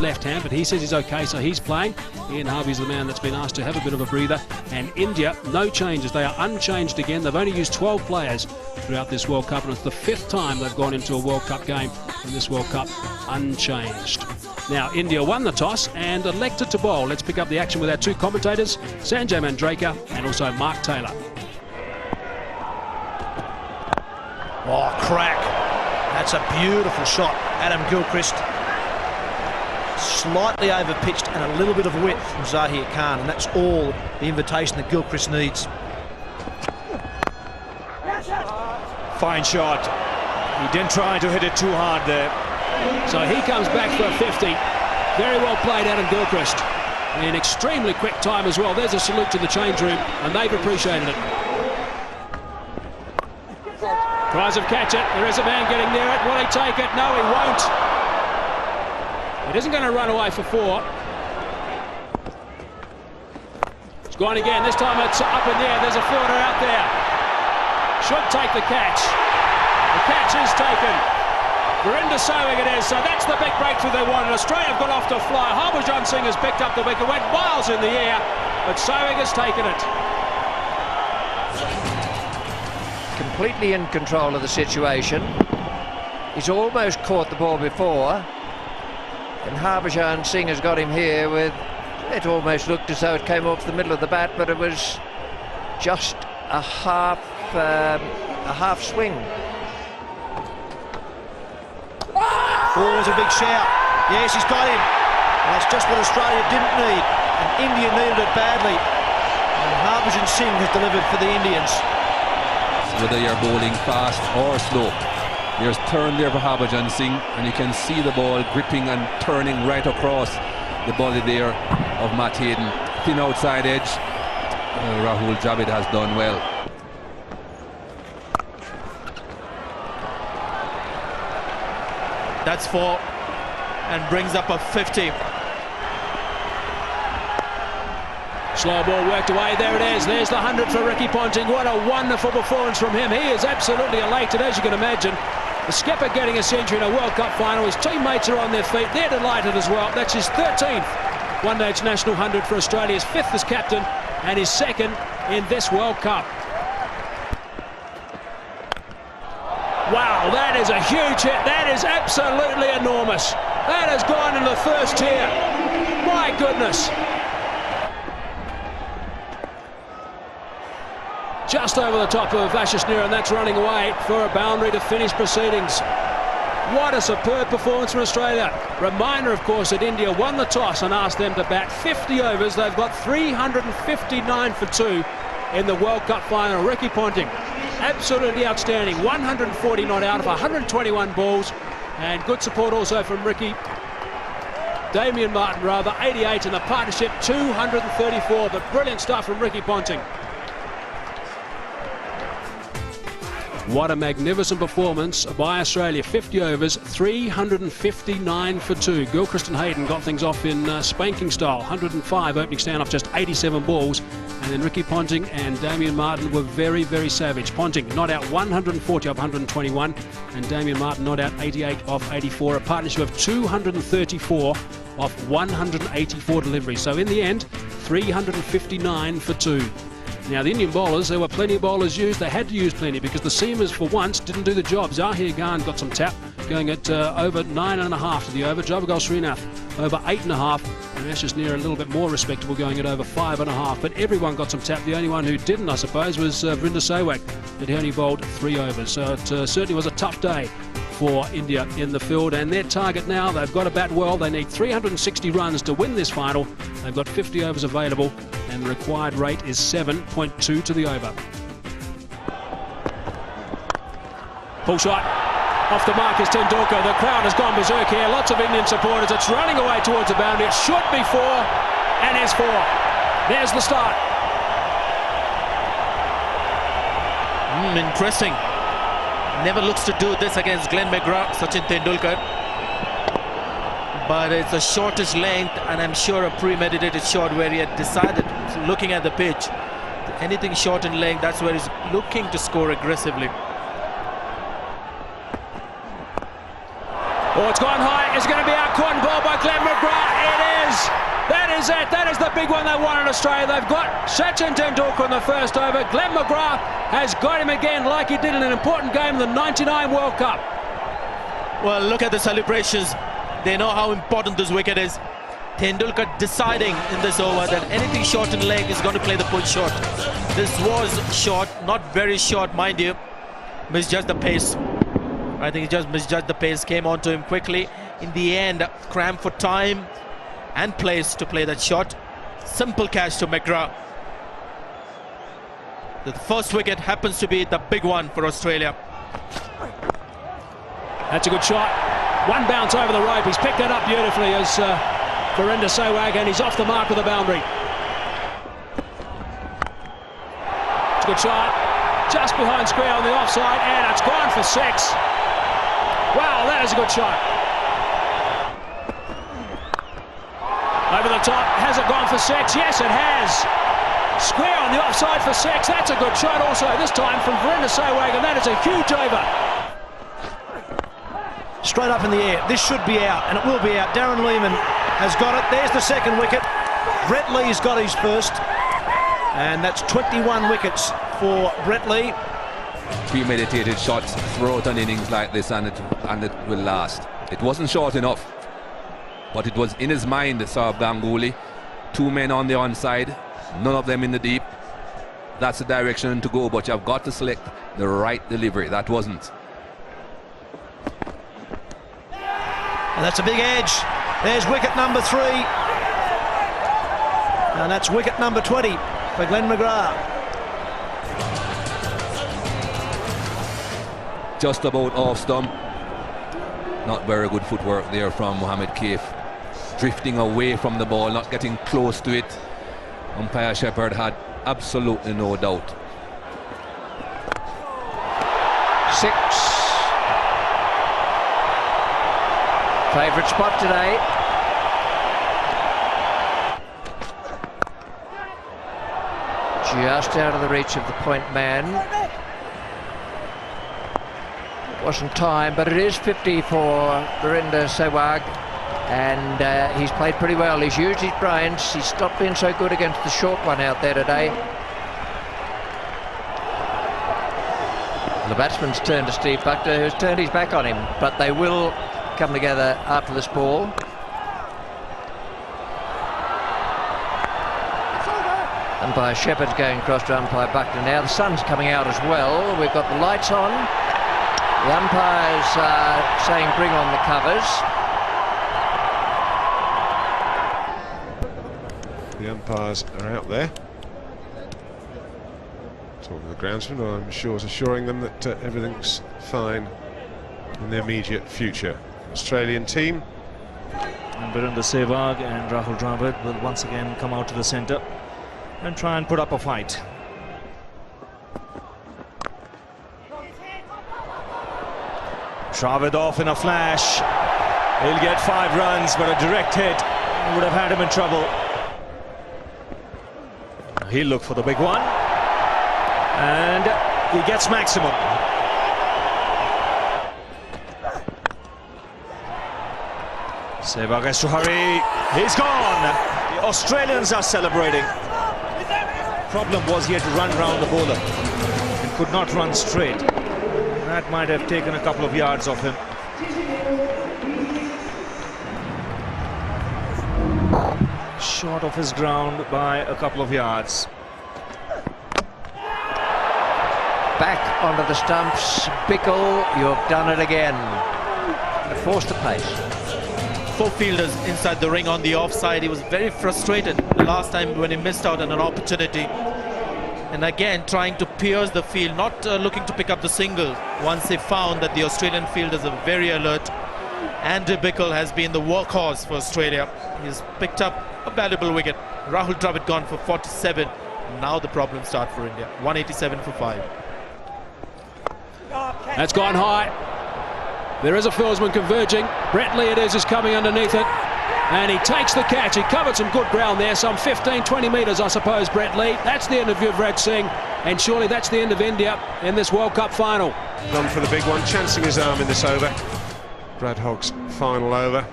left hand, but he says he's okay, so he's playing. Ian Harvey's the man that's been asked to have a bit of a breather. And India, no changes. They are unchanged again. They've only used 12 players throughout this World Cup, and it's the 5th time they've gone into a World Cup game in this World Cup unchanged. Now, India won the toss and elected to bowl. Let's pick up the action with our two commentators, Sanjay Mandraker and also Mark Taylor. Oh, crack. That's a beautiful shot. Adam Gilchrist. Slightly over-pitched and a little bit of width from Zahir Khan, and that's all the invitation that Gilchrist needs. Fine shot. He didn't try to hit it too hard there. So he comes back for a 50. Very well played, Adam Gilchrist. In extremely quick time as well. There's a salute to the change room, and they've appreciated it. Tries to catch it. There is a man getting near it. Will he take it? No, he won't. It isn't going to run away for 4. It's gone again. This time it's up in the air. There's a fielder out there. Should take the catch. The catch is taken. Virender Sehwag it is. So that's the big breakthrough they wanted. Australia have got off to a fly. Harbhajan Singh has picked up the wicket. Went miles in the air, but Sehwag has taken it. Completely in control of the situation. He's almost caught the ball before. And Harbhajan Singh has got him here with, it almost looked as though it came off the middle of the bat, but it was just a half swing. Oh, it was a big shout. Yes, he's got him. And that's just what Australia didn't need. And India needed it badly. And Harbhajan Singh has delivered for the Indians. Whether you're bowling fast or slow, there's turn there for Harbhajan Singh, and you can see the ball gripping and turning right across the body there of Matt Hayden. Thin outside edge. Rahul Dravid has done well. That's 4 and brings up a 50. Slow ball worked away. There it is. There's the 100 for Ricky Ponting. What a wonderful performance from him. He is absolutely elated, as you can imagine. The skipper getting a century in a World Cup final. His teammates are on their feet. They're delighted as well. That's his 13th one-day international 100 for Australia. His 5th as captain and his 2nd in this World Cup. Wow, that is a huge hit. That is absolutely enormous. That has gone in the first tier. My goodness. Just over the top of Ashishneer, and that's running away for a boundary to finish proceedings. What a superb performance from Australia. Reminder, of course, that India won the toss and asked them to bat 50 overs. They've got 359 for 2 in the World Cup final. Ricky Ponting, absolutely outstanding. 140 not out of 121 balls, and good support also from Damien Martyn, 88 in the partnership, 234. But brilliant stuff from Ricky Ponting. What a magnificent performance by Australia. 50 overs, 359 for 2. Gilchrist and Hayden got things off in spanking style. 105 opening stand off just 87 balls. And then Ricky Ponting and Damien Martyn were very, very savage. Ponting not out 140 off 121. And Damien Martyn not out 88 off 84. A partnership of 234 off 184 deliveries. So in the end, 359 for 2. Now, the Indian bowlers, there were plenty of bowlers used. They had to use plenty because the seamers, for once, didn't do the job. Zahir Khan got some tap, going at over 9.5 to the over. Javagal Srinath over 8.5. And Ashishneer a little bit more respectable, going at over 5.5. But everyone got some tap. The only one who didn't, I suppose, was Virender Sehwag. But he only bowled 3 overs. So it certainly was a tough day for India in the field. And their target now, they've got to bat well. They need 360 runs to win this final. They've got 50 overs available, and the required rate is 7.2 to the over. Pull shot. Off the mark is Tendulkar. The crowd has gone berserk here. Lots of Indian supporters. It's running away towards the boundary. It should be 4, and is 4. There's the start. Interesting. Never looks to do this against Glenn McGrath, Sachin Tendulkar. But it's the shortest length, and I'm sure a premeditated shot where he had decided, looking at the pitch, anything short in length, that's where he's looking to score aggressively. Oh, it's gone high. It's going to be out caught and ball by Glenn McGrath. It is. That is it. That is the big one they won in Australia. They've got Sachin Tendulkar in the first over. Glenn McGrath has got him again like he did in an important game in the '99 World Cup. Well, look at the celebrations. They know how important this wicket is. Tendulkar deciding in this over that anything short in leg is going to play the pull shot. This was short, not very short, mind you. Misjudged the pace. I think he just misjudged the pace, came onto him quickly. In the end, cramped for time and place to play that shot. Simple catch to McGrath. The first wicket happens to be the big one for Australia. That's a good shot. One bounce over the rope. He's picked that up beautifully as Virender Sehwag, and he's off the mark with the boundary. It's a good shot. Just behind square on the offside, and it's gone for 6. Wow, that is a good shot. Over the top, has it gone for 6? Yes, it has. Square on the offside for 6. That's a good shot also, this time from Virender Sehwag, and that is a huge over. Straight up in the air. This should be out, and it will be out. Darren Lehmann has got it. There's the second wicket. Brett Lee's got his first, and that's 21 wickets for Brett Lee. Premeditated shots throughout an innings like this, and it will last. It wasn't short enough, but it was in his mind, Sourav Ganguly. 2 men on the onside, none of them in the deep. That's the direction to go, but you've got to select the right delivery. That wasn't. And that's a big edge. There's wicket number 3. And that's wicket number 20 for Glenn McGrath. Just about off stump. Not very good footwork there from Mohamed Kaif. Drifting away from the ball, not getting close to it. Umpire Shepherd had absolutely no doubt. 6. Favourite spot today. Just out of the reach of the point man. Wasn't time, but it is 50 for Virender Sehwag, and he's played pretty well. He's used his brains. He's stopped being so good against the short one out there today. The batsman's turned to Steve Buckner, who's turned his back on him, but they will come together after this ball. Umpire Shepherd's going across to umpire Buckner now. The sun's coming out as well. We've got the lights on. The umpires saying bring on the covers. The umpires are out there talking to the groundsman, I'm sure, is assuring them that everything's fine in the immediate future. Australian team. And Virender Sehwag and Rahul Dravid will once again come out to the centre and try and put up a fight. Dravid off in a flash. He'll get 5 runs, but a direct hit would have had him in trouble. He'll look for the big one, and he gets maximum. Sehwag has to hurry. He's gone. The Australians are celebrating. Problem was he had to run round the bowler and could not run straight. That might have taken a couple of yards off him. Short of his ground by a couple of yards. Back onto the stumps. Bickle, you've done it again. Forced the pace. 4 fielders inside the ring on the offside. He was very frustrated the last time when he missed out on an opportunity. And again, trying to pierce the field, not looking to pick up the single. Once they found that the Australian fielders are very alert. Andy Bickle has been the workhorse for Australia. He's picked up a valuable wicket. Rahul Dravid gone for 47. Now the problems start for India. 187 for 5. That's gone high. There is a fieldsman converging. Brett Lee it is coming underneath it. And he takes the catch. He covered some good ground there, some 15-20 metres, I suppose, Brett Lee. That's the end of Yuvraj Singh, and surely that's the end of India in this World Cup final. Gone for the big one, chancing his arm in this over. Brad Hogg's final over.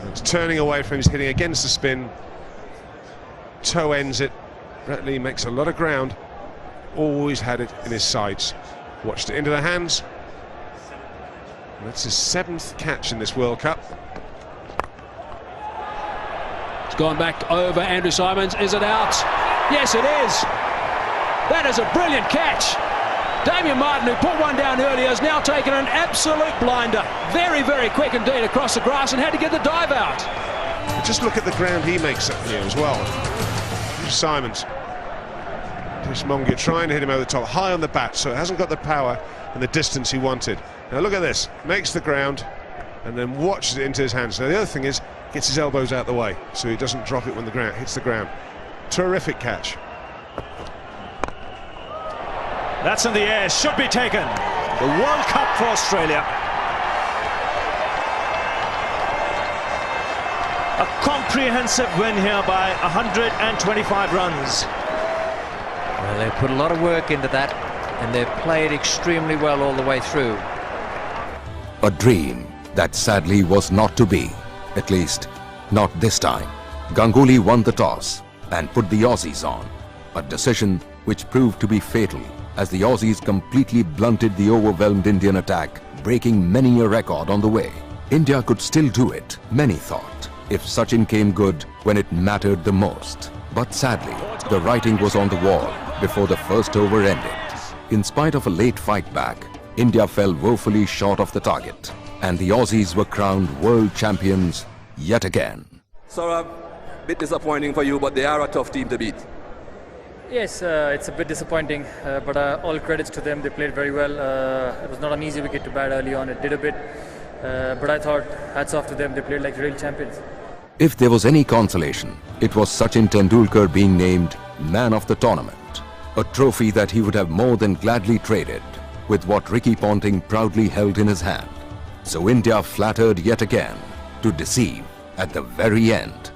It's turning away from him, he's hitting against the spin. Toe ends it. Brett Lee makes a lot of ground. Always had it in his sights. Watched it into the hands. And that's his 7th catch in this World Cup. It's gone back over Andrew Symonds. Is it out? Yes, it is. That is a brilliant catch. Damien Martin, who put one down earlier, has now taken an absolute blinder. Very, very quick indeed across the grass and had to get the dive out. Just look at the ground he makes up here as well. Symonds. Chris Mongia trying to hit him over the top, high on the bat, so it hasn't got the power and the distance he wanted. Now look at this, makes the ground and then watches it into his hands. Now the other thing is, gets his elbows out the way so he doesn't drop it when the ground hits the ground. Terrific catch. That's in the air, should be taken. The World Cup for Australia. A comprehensive win here by 125 runs. Well, they've put a lot of work into that, and they've played extremely well all the way through. A dream that sadly was not to be, at least not this time. Ganguly won the toss and put the Aussies on, a decision which proved to be fatal as the Aussies completely blunted the overwhelmed Indian attack, breaking many a record on the way. India could still do it, many thought, if Sachin came good when it mattered the most. But sadly, the writing was on the wall before the first over ended. In spite of a late fight back, India fell woefully short of the target, and the Aussies were crowned world champions yet again. Saurabh, bit disappointing for you, but they are a tough team to beat. Yes, it's a bit disappointing, but all credits to them. They played very well. It was not an easy wicket to bat early on. It did a bit, but I thought hats off to them. They played like real champions. If there was any consolation, it was Sachin Tendulkar being named man of the tournament, a trophy that he would have more than gladly traded with what Ricky Ponting proudly held in his hand. So India flattered yet again to deceive at the very end.